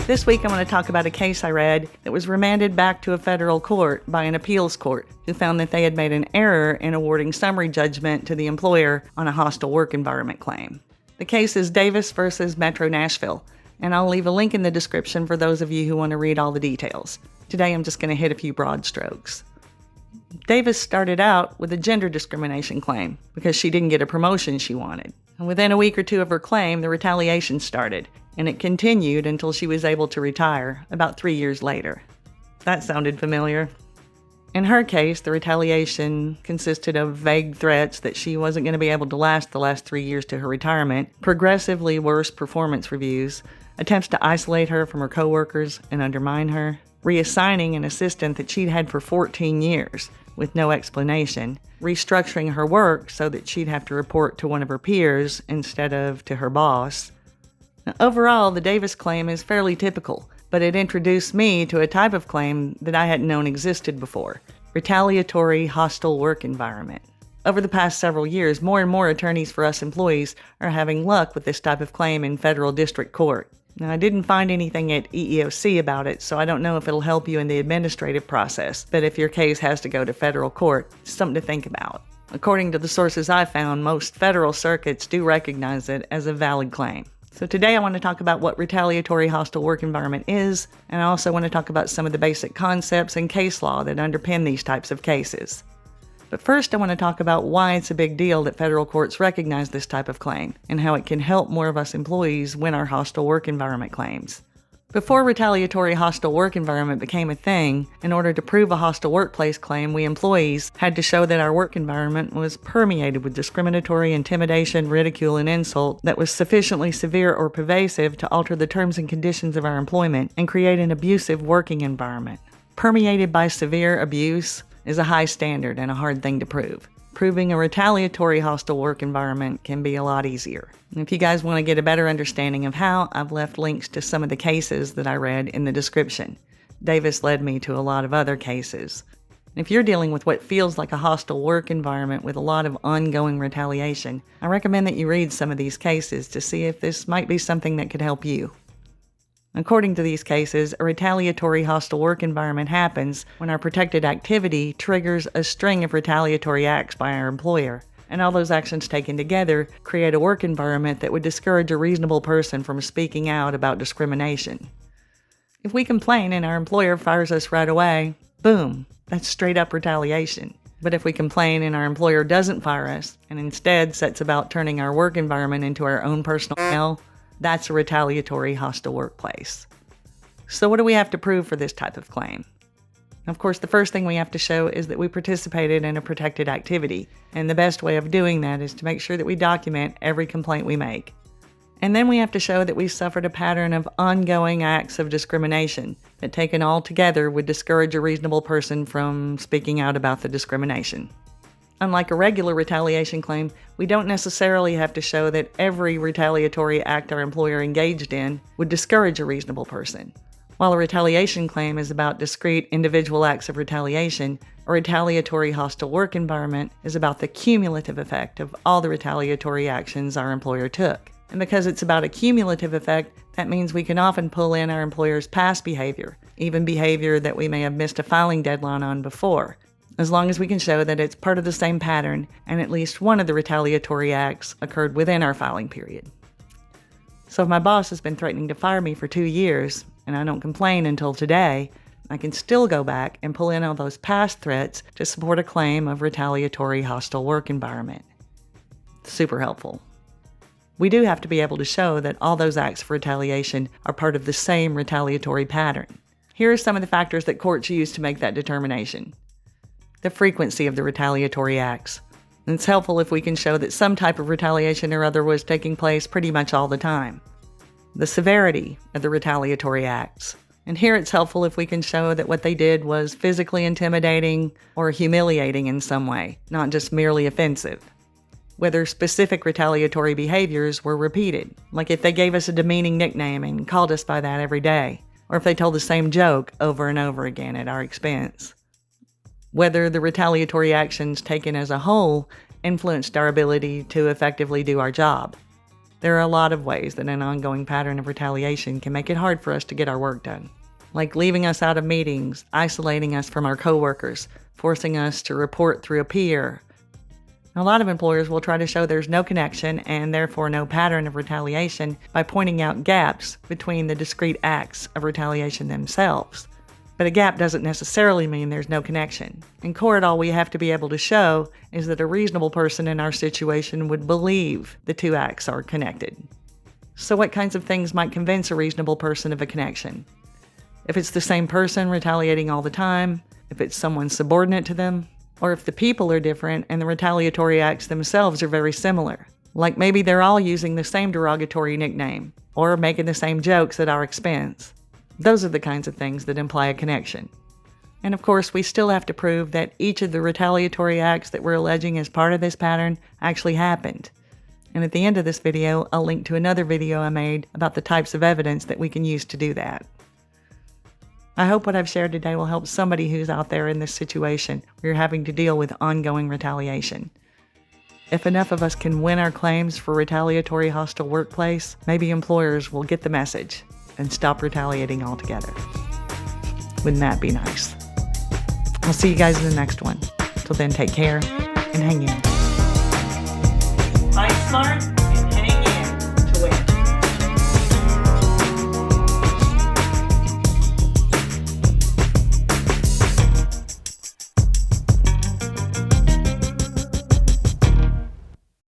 This week I'm going to talk about a case I read that was remanded back to a federal court by an appeals court who found that they had made an error in awarding summary judgment to the employer on a hostile work environment claim. The case is Davis versus Metro Nashville, and I'll leave a link in the description for those of you who want to read all the details. Today I'm just going to hit a few broad strokes. Davis started out with a gender discrimination claim because she didn't get a promotion she wanted. And within a week or two of her claim, the retaliation started, and it continued until she was able to retire about 3 years later. That sounded familiar. In her case, the retaliation consisted of vague threats that she wasn't going to be able to last the last 3 years to her retirement, progressively worse performance reviews, attempts to isolate her from her coworkers and undermine her, reassigning an assistant that she'd had for 14 years with no explanation, restructuring her work so that she'd have to report to one of her peers instead of to her boss. Now, overall, the Davis claim is fairly typical, but it introduced me to a type of claim that I hadn't known existed before: retaliatory hostile work environment. Over the past several years, more and more attorneys for us employees are having luck with this type of claim in federal district court. Now, I didn't find anything at EEOC about it, so I don't know if it'll help you in the administrative process, but if your case has to go to federal court, it's something to think about. According to the sources I found, most federal circuits do recognize it as a valid claim. So today I want to talk about what retaliatory hostile work environment is, and I also want to talk about some of the basic concepts and case law that underpin these types of cases. But first I want to talk about why it's a big deal that federal courts recognize this type of claim, and how it can help more of us employees win our hostile work environment claims. Before retaliatory hostile work environment became a thing, in order to prove a hostile workplace claim, we employees had to show that our work environment was permeated with discriminatory intimidation, ridicule, and insult that was sufficiently severe or pervasive to alter the terms and conditions of our employment and create an abusive working environment. Permeated by severe abuse is a high standard and a hard thing to prove. Proving a retaliatory hostile work environment can be a lot easier. And if you guys want to get a better understanding of how, I've left links to some of the cases that I read in the description. Davis led me to a lot of other cases. If you're dealing with what feels like a hostile work environment with a lot of ongoing retaliation, I recommend that you read some of these cases to see if this might be something that could help you. According to these cases, a retaliatory hostile work environment happens when our protected activity triggers a string of retaliatory acts by our employer, and all those actions taken together create a work environment that would discourage a reasonable person from speaking out about discrimination. If we complain and our employer fires us right away, boom, that's straight up retaliation. But if we complain and our employer doesn't fire us and instead sets about turning our work environment into our own personal hell, that's a retaliatory hostile workplace. So what do we have to prove for this type of claim? Of course, the first thing we have to show is that we participated in a protected activity, and the best way of doing that is to make sure that we document every complaint we make. And then we have to show that we suffered a pattern of ongoing acts of discrimination that, taken all together, would discourage a reasonable person from speaking out about the discrimination. Unlike a regular retaliation claim, we don't necessarily have to show that every retaliatory act our employer engaged in would discourage a reasonable person. While a retaliation claim is about discrete individual acts of retaliation, a retaliatory hostile work environment is about the cumulative effect of all the retaliatory actions our employer took. And because it's about a cumulative effect, that means we can often pull in our employer's past behavior, even behavior that we may have missed a filing deadline on before, as long as we can show that it's part of the same pattern and at least one of the retaliatory acts occurred within our filing period. So if my boss has been threatening to fire me for 2 years and I don't complain until today, I can still go back and pull in all those past threats to support a claim of retaliatory hostile work environment. Super helpful. We do have to be able to show that all those acts of retaliation are part of the same retaliatory pattern. Here are some of the factors that courts use to make that determination. The frequency of the retaliatory acts. It's helpful if we can show that some type of retaliation or other was taking place pretty much all the time. The severity of the retaliatory acts. And here it's helpful if we can show that what they did was physically intimidating or humiliating in some way, not just merely offensive. Whether specific retaliatory behaviors were repeated, like if they gave us a demeaning nickname and called us by that every day, or if they told the same joke over and over again at our expense. Whether the retaliatory actions taken as a whole influenced our ability to effectively do our job. There are a lot of ways that an ongoing pattern of retaliation can make it hard for us to get our work done, like leaving us out of meetings, isolating us from our coworkers, forcing us to report through a peer. A lot of employers will try to show there's no connection and therefore no pattern of retaliation by pointing out gaps between the discrete acts of retaliation themselves. But a gap doesn't necessarily mean there's no connection. In court, all we have to be able to show is that a reasonable person in our situation would believe the two acts are connected. So what kinds of things might convince a reasonable person of a connection? If it's the same person retaliating all the time, if it's someone subordinate to them, or if the people are different and the retaliatory acts themselves are very similar. Like maybe they're all using the same derogatory nickname, or making the same jokes at our expense. Those are the kinds of things that imply a connection. And of course, we still have to prove that each of the retaliatory acts that we're alleging as part of this pattern actually happened. And at the end of this video, I'll link to another video I made about the types of evidence that we can use to do that. I hope what I've shared today will help somebody who's out there in this situation where you're having to deal with ongoing retaliation. If enough of us can win our claims for retaliatory hostile workplace, maybe employers will get the message and stop retaliating altogether. Wouldn't that be nice? I'll see you guys in the next one. Till then, take care and hang in. Fight smart.